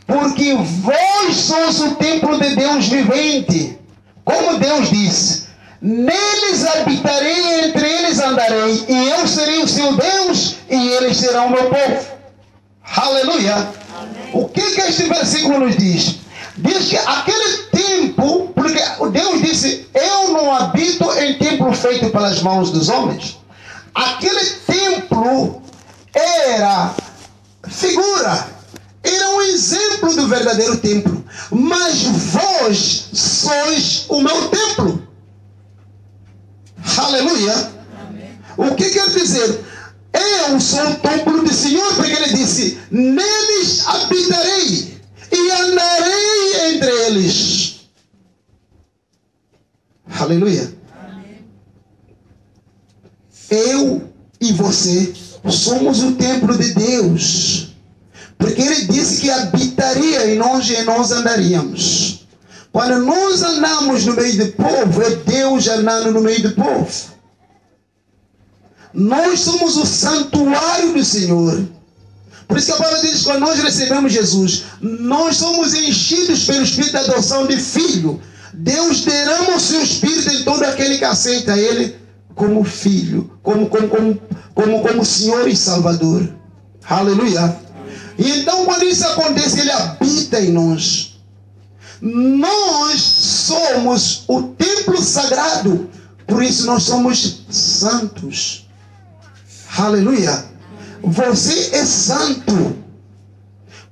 Speaker 1: Porque vós sois o templo de Deus vivente. Como Deus disse: neles habitarei, entre eles andarei, e eu serei o seu Deus, e eles serão o meu povo. Aleluia. Amém. O que este versículo nos diz? Diz que aquele tempo, porque Deus disse: eu não habito em templo feito pelas mãos dos homens. Aquele templo era figura, era um exemplo do verdadeiro templo. Mas vós sois o meu templo. Aleluia. Amém. O que quer dizer? Eu sou o templo do Senhor, porque Ele disse: neles habitarei e andarei entre eles. Aleluia. Amém. Eu e você somos o templo de Deus, porque Ele disse que habitaria em nós andaríamos. Quando nós andamos no meio do povo, é Deus andando no meio do povo. Nós somos o santuário do Senhor. Por isso que a palavra diz que quando nós recebemos Jesus, nós somos enchidos pelo Espírito da adoção de filho. Deus derrama o seu Espírito em todo aquele que aceita Ele como filho, como Senhor e Salvador. Aleluia. E então quando isso acontece, Ele habita em nós. Nós somos o templo sagrado, por isso nós somos santos. Aleluia. Você é santo,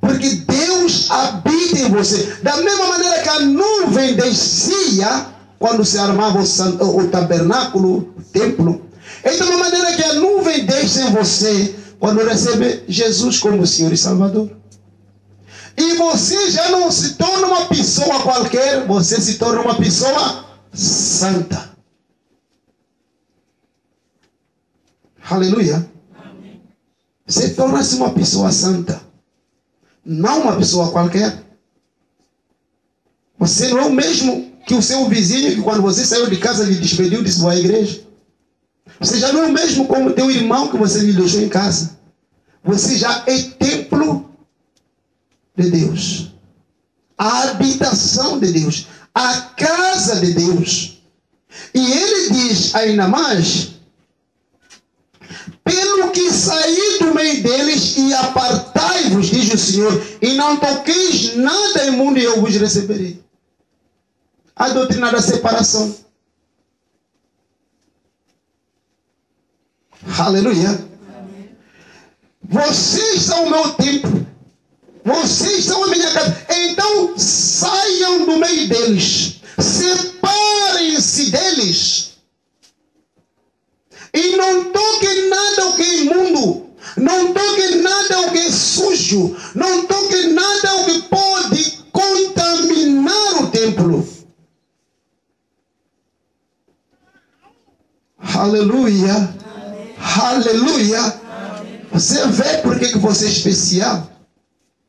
Speaker 1: porque Deus habita em você. Da mesma maneira que a nuvem descia quando se armava o tabernáculo, o templo, é da mesma maneira que a nuvem desce em você quando recebe Jesus como Senhor e Salvador. E você já não se torna uma pessoa qualquer, você se torna uma pessoa santa. Aleluia. Amém. Você torna-se uma pessoa santa, não uma pessoa qualquer. Você não é o mesmo que o seu vizinho que quando você saiu de casa lhe despediu e disse: vou à igreja. Você já não é o mesmo como o teu irmão que você lhe deixou em casa. Você já é templo de Deus, a habitação de Deus, a casa de Deus. E Ele diz ainda mais: pelo que saí do meio deles e apartai-vos, diz o Senhor, e não toqueis nada imundo, e eu vos receberei. A doutrina da separação. Aleluia. Vocês são o meu templo, vocês são a minha casa. Então saiam do meio deles, separem-se deles, e não toquem nada o que é imundo, Não toque nada o que é sujo. Não toque nada o que pode contaminar o templo. Aleluia. Amém. Aleluia. Amém. Você vê por que você é especial?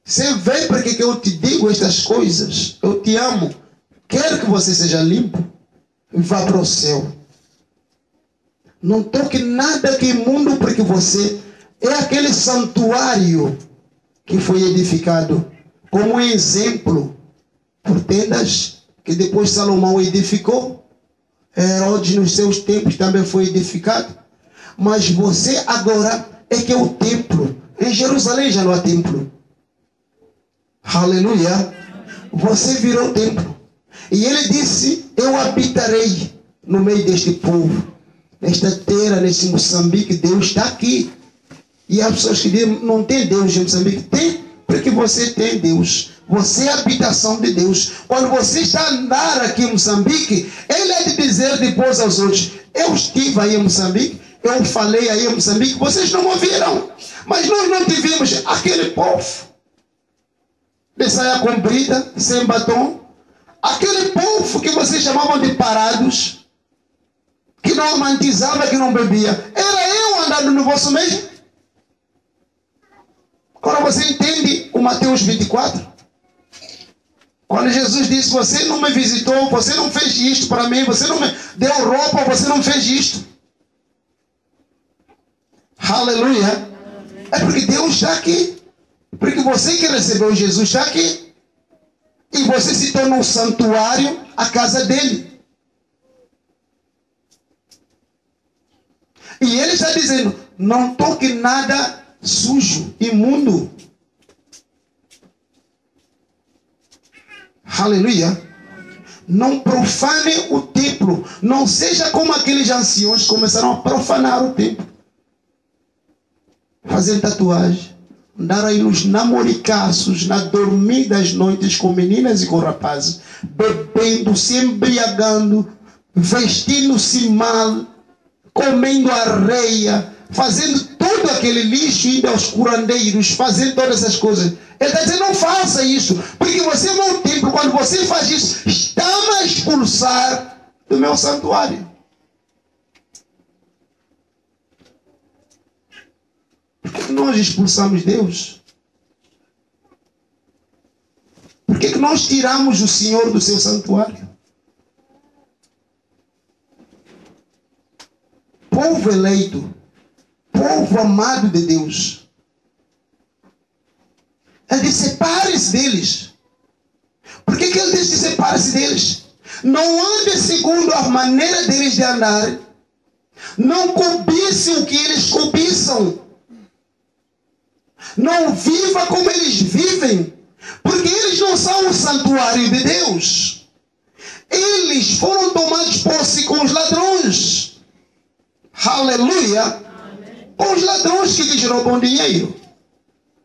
Speaker 1: Você vê por que eu te digo estas coisas? Eu te amo. Quero que você seja limpo e vá para o céu. Não toque nada que é imundo, porque você é aquele santuário que foi edificado como exemplo por tendas que depois Salomão edificou. Herodes nos seus tempos também foi edificado. Mas você agora é que é o templo. Em Jerusalém já não há templo. Aleluia. Você virou o templo. E ele disse: eu habitarei no meio deste povo. Nesta terra, nesse Moçambique, Deus está aqui. E há pessoas que dizem: não tem Deus em Moçambique. Tem, porque você tem Deus. Você é a habitação de Deus. Quando você está a andar aqui em Moçambique, Ele é de dizer depois aos outros: eu estive aí em Moçambique, eu falei aí em Moçambique, vocês não ouviram. Mas nós não tivemos aquele povo de saia comprida, sem batom. Aquele povo que vocês chamavam de parados, que não amantizava, que não bebia. Era eu andando no vosso meio. Agora você entende o Mateus 24? Quando Jesus disse: você não me visitou, você não fez isto para mim, você não me deu roupa, você não fez isto. Aleluia. É porque Deus está aqui. Porque você que recebeu Jesus está aqui. E você se torna um santuário, a casa dele. E ele está dizendo: não toque nada sujo, imundo. Aleluia. Não profane o templo. Não seja como aqueles anciões que começaram a profanar o templo. Fazendo tatuagem. Andar aí nos namoricaços, na dormir das noites com meninas e com rapazes. Bebendo, se embriagando, vestindo-se mal, comendo areia, fazendo todo aquele lixo, indo aos curandeiros, fazendo todas essas coisas. Ele está dizendo: não faça isso, porque você é meu templo. Quando você faz isso, está-me a expulsar do meu santuário. Por que nós expulsamos Deus? Por que nós tiramos o Senhor do seu santuário? Povo eleito, povo amado de Deus. Ele diz: separe-se deles. Por que ele diz que separe-se deles? Não ande segundo a maneira deles de andar. Não cobice o que eles cobiçam. Não viva como eles vivem. Porque eles não são o santuário de Deus. Eles foram tomados posse com os ladrões. Aleluia. Amém. Com os ladrões que lhes roubam dinheiro,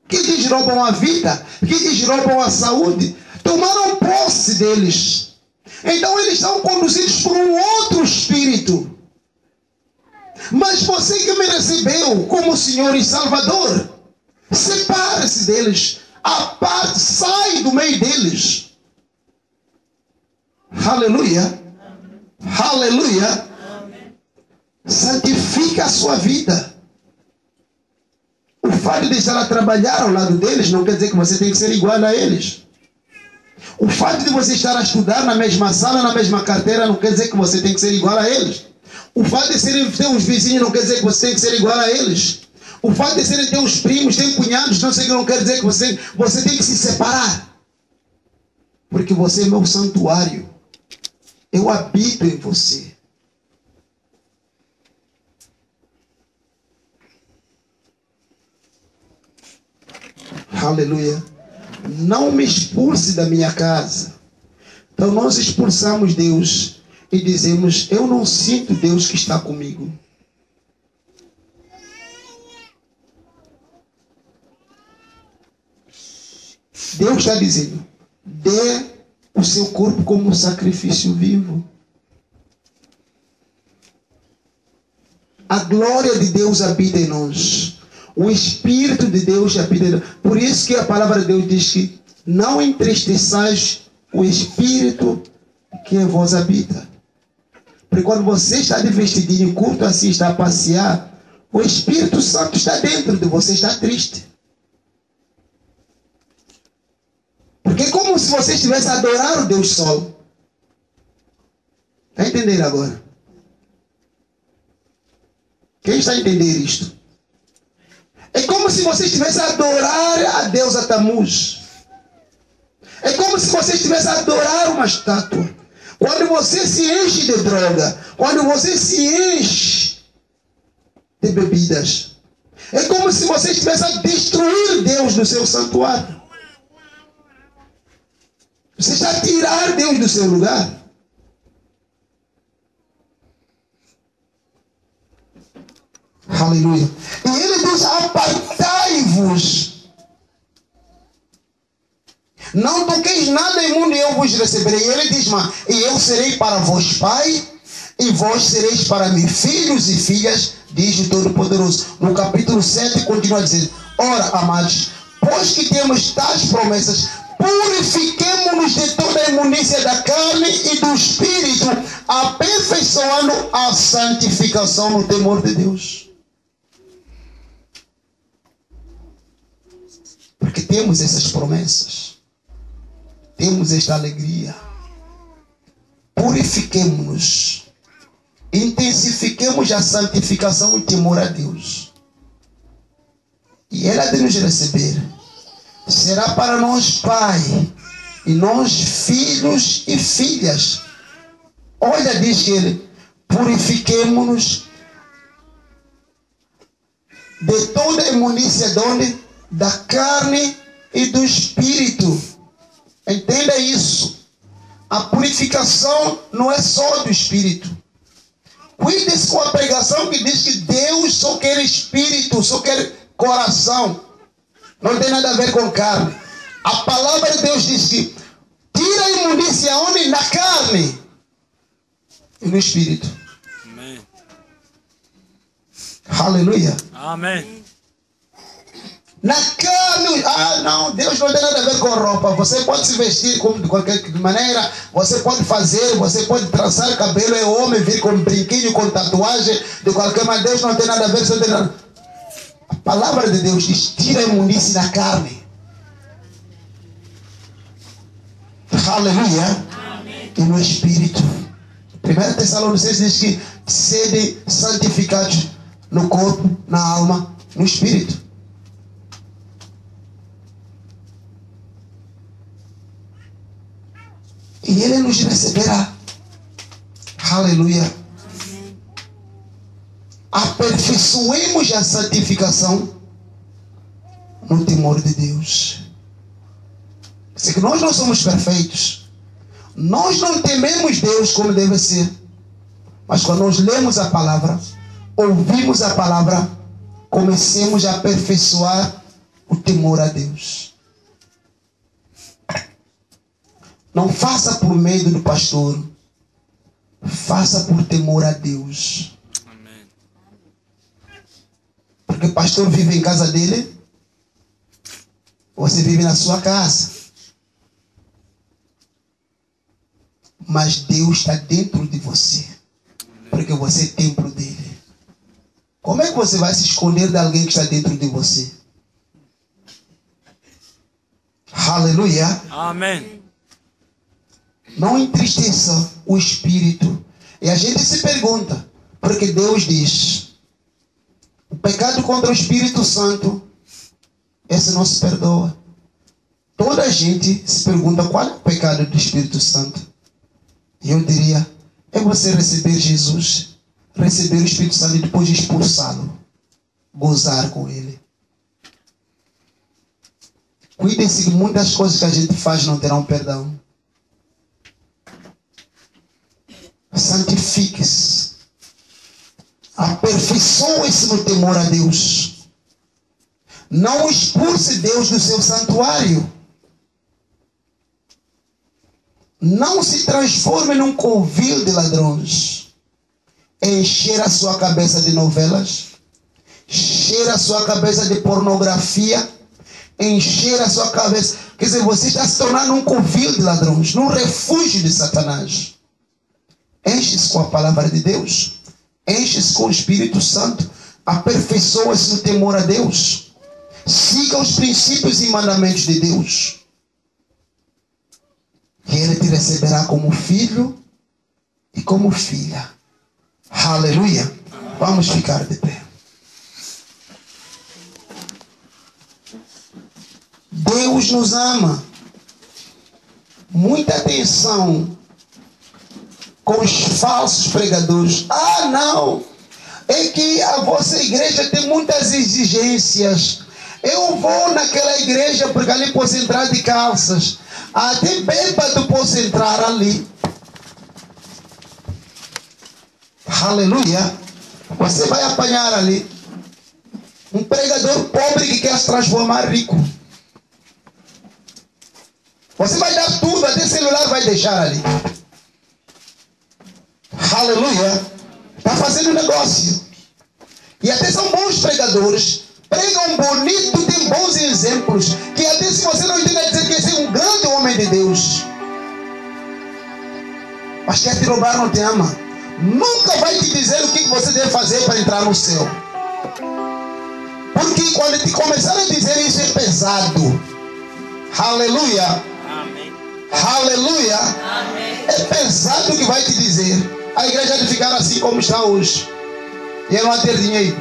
Speaker 1: que lhes roubam a vida, que lhes roubam a saúde. Tomaram posse deles. Então eles são conduzidos por um outro espírito. Mas você que me recebeu como Senhor e Salvador, separe-se deles. Aparte, sai do meio deles. Aleluia. Aleluia. Santifica a sua vida. O fato de estar a trabalhar ao lado deles não quer dizer que você tem que ser igual a eles. O fato de você estar a estudar na mesma sala, na mesma carteira, não quer dizer que você tem que ser igual a eles. O fato de serem teus vizinhos não quer dizer que você tem que ser igual a eles. O fato de serem teus primos, teus cunhados, não quer dizer que você tem que se separar. Porque você é meu santuário. Eu habito em você. Aleluia. Não me expulse da minha casa. Então nós expulsamos Deus e dizemos: eu não sinto Deus que está comigo. Deus está dizendo: dê o seu corpo como um sacrifício vivo. A glória de Deus habita em nós. O Espírito de Deus habita. Por isso que a palavra de Deus diz que não entristeçais o Espírito que em vos habita. Porque quando você está de vestidinho curto assim, está a passear, o Espírito Santo está dentro de você, está triste. Porque é como se você estivesse a adorar o Deus Sol. Está entendendo agora? Quem está a entender isto? É como se você estivesse a adorar a deusa Tamuz. É como se você estivesse a adorar uma estátua. Quando você se enche de droga, quando você se enche de bebidas, é como se você estivesse a destruir Deus do seu santuário. Você está a tirar Deus do seu lugar. Aleluia. E ele diz: apartai-vos. Não toqueis nada imundo e eu vos receberei. E ele diz: e eu serei para vós pai, e vós sereis para mim filhos e filhas, diz o Todo-Poderoso. No capítulo 7 continua dizendo: ora, amados, pois que temos tais promessas, purifiquemo-nos de toda a imundícia da carne e do espírito, aperfeiçoando a santificação no temor de Deus. Porque temos essas promessas, temos esta alegria. Purifiquemo-nos, intensifiquemos a santificação e temor a Deus, e Ele há de nos receber. Será para nós pai, e nós filhos e filhas. Olha, diz que ele: purifiquemo-nos de toda a imundícia de onde? Da carne e do espírito. Entenda isso. A purificação não é só do espírito. Cuide-se com a pregação que diz que Deus só quer espírito, só quer coração. Não tem nada a ver com carne. A palavra de Deus diz que tira a imundícia onde? Na carne e no espírito.
Speaker 2: Amém.
Speaker 1: Aleluia.
Speaker 2: Amém.
Speaker 1: Na carne, não, Deus não tem nada a ver com roupa. Você pode se vestir de qualquer maneira, você pode fazer, você pode traçar cabelo, é homem, vir com brinquinho, com tatuagem, de qualquer maneira. Deus não tem nada a ver, só tem nada. A palavra de Deus diz: tira a imundície da carne. Aleluia. Amém. E no espírito. 1 Tessalonicenses diz que sede santificados no corpo, na alma, no espírito. E Ele nos receberá. Aleluia. Aperfeiçoemos a santificação no temor de Deus. Sei que nós não somos perfeitos. Nós não tememos Deus como deve ser. Mas quando nós lemos a palavra, ouvimos a palavra, comecemos a aperfeiçoar o temor a Deus. Não faça por medo do pastor. Faça por temor a Deus.
Speaker 2: Amém.
Speaker 1: Porque o pastor vive em casa dele, você vive na sua casa. Mas Deus está dentro de você, porque você é templo dele. Como é que você vai se esconder de alguém que está dentro de você? Aleluia.
Speaker 2: Amém.
Speaker 1: Não entristeça o espírito. E a gente se pergunta, porque Deus diz: o pecado contra o Espírito Santo, esse não se perdoa. Toda a gente se pergunta qual é o pecado do Espírito Santo. E eu diria: é você receber Jesus, receber o Espírito Santo e depois expulsá-lo, gozar com ele. Cuidem-se que muitas coisas que a gente faz não terão perdão. Santifique-se, aperfeiçoe-se no temor a Deus. Não expulse Deus do seu santuário. Não se transforme num covil de ladrões. Encher a sua cabeça de novelas, encher a sua cabeça de pornografia, encher a sua cabeça. Quer dizer, você está se tornando um covil de ladrões, num refúgio de Satanás. Enche-se com a palavra de Deus, enche-se com o Espírito Santo, aperfeiçoa-se no temor a Deus, siga os princípios e mandamentos de Deus, e Ele te receberá como filho e como filha. Aleluia. Vamos ficar de pé. Deus nos ama. Muita atenção com os falsos pregadores. Ah, não, é que a vossa igreja tem muitas exigências. Eu vou naquela igreja porque ali posso entrar de calças. Até bêbado posso entrar ali. Aleluia. Você vai apanhar ali um pregador pobre que quer se transformar rico. Você vai dar tudo, até celular vai deixar ali. Aleluia. Está fazendo negócio. E até são bons pregadores. Pregam bonito, tem bons exemplos. Que até se você não entender, dizer que esse é um grande homem de Deus. Mas quer te roubar, não te ama. Nunca vai te dizer o que você deve fazer para entrar no céu. Porque quando te começar a dizer isso é pesado. Aleluia.
Speaker 2: Amém.
Speaker 1: Aleluia.
Speaker 2: Amém.
Speaker 1: É pesado o que vai te dizer. A igreja vai ficar assim como está hoje. E ele não vai ter dinheiro.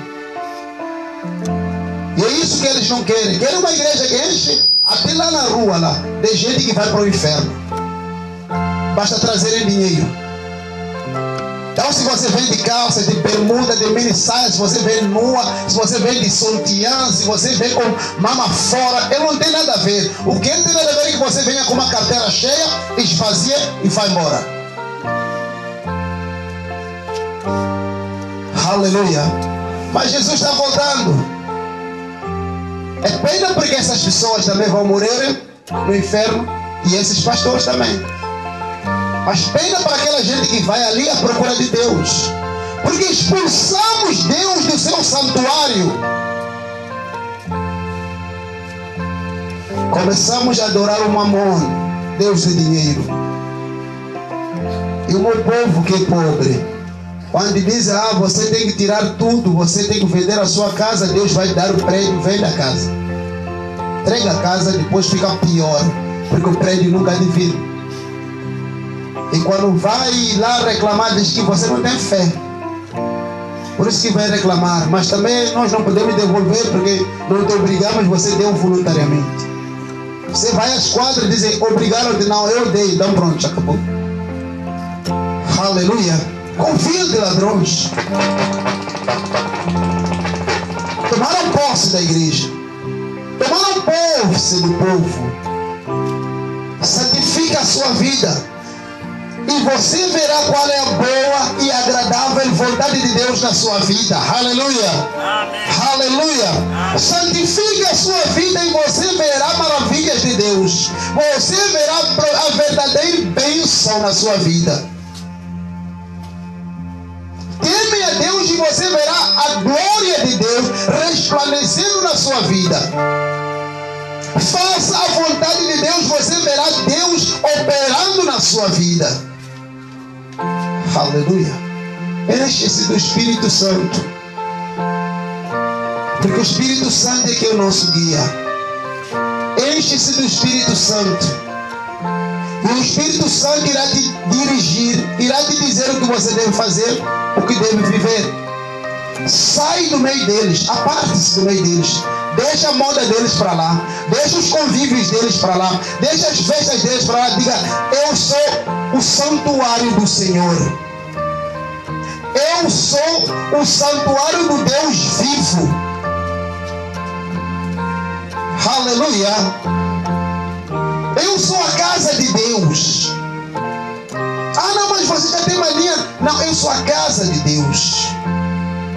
Speaker 1: E é isso que eles não querem. Querem uma igreja que enche até lá na rua, lá, de gente que vai para o inferno. Basta trazerem dinheiro. Então, se você vem de calça, de bermuda, de mini saia, se você vem nua, se você vem de sutiã, se você vem com mama fora, ele não tem nada a ver. O que ele tem nada a ver é que você venha com uma carteira cheia, esvazia e vai embora. Aleluia. Mas Jesus está voltando. É pena porque essas pessoas também vão morrer no inferno, e esses pastores também. Mas pena para aquela gente que vai ali à procura de Deus. Porque expulsamos Deus do seu santuário. Começamos a adorar o Mamon, Deus de dinheiro. E o meu povo que é pobre, quando diz, você tem que tirar tudo, você tem que vender a sua casa, Deus vai dar o prédio, vende a casa. Entrega a casa, depois fica pior, porque o prédio nunca é de vir. E quando vai lá reclamar, diz que você não tem fé. Por isso que vai reclamar. Mas também nós não podemos devolver, porque não te obrigamos, você deu voluntariamente. Você vai às quadras e diz, obrigaram-te, não, eu dei. Então pronto, já acabou. Aleluia. Confio de ladrões. Tomaram posse da igreja. Tomaram posse do povo. Santifica a sua vida. E você verá qual é a boa e agradável vontade de Deus na sua vida. Aleluia.
Speaker 2: Amém.
Speaker 1: Aleluia.
Speaker 2: Amém.
Speaker 1: Santifique a sua vida e você verá maravilhas de Deus. Você verá a verdadeira bênção na sua vida. Teme a Deus e você verá a glória de Deus resplandecendo na sua vida. Faça a vontade de Deus, você verá Deus operando na sua vida. Aleluia. Enche-se do Espírito Santo. Porque o Espírito Santo é que é o nosso guia. Enche-se do Espírito Santo. E o Espírito Santo irá te dirigir, irá te dizer o que você deve fazer, o que deve viver. Sai do meio deles, aparte-se do meio deles. Deixa a moda deles para lá. Deixa os convívios deles para lá. Deixa as festas deles para lá. Diga, eu sou o santuário do Senhor. Eu sou o santuário do Deus vivo. Aleluia. Eu sou a casa de Deus. Ah, não, mas você já tem mania. Não, eu sou a casa de Deus.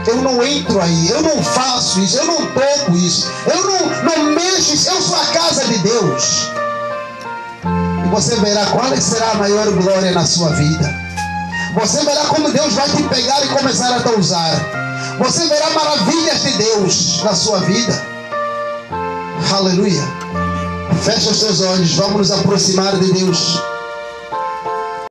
Speaker 1: Eu não entro aí, eu não faço isso, eu não toco isso, eu não mexo isso, eu sou a casa de Deus. E você verá qual será a maior glória na sua vida. Você verá como Deus vai te pegar e começar a te usar. Você verá maravilhas de Deus na sua vida. Aleluia. Feche os seus olhos. Vamos nos aproximar de Deus.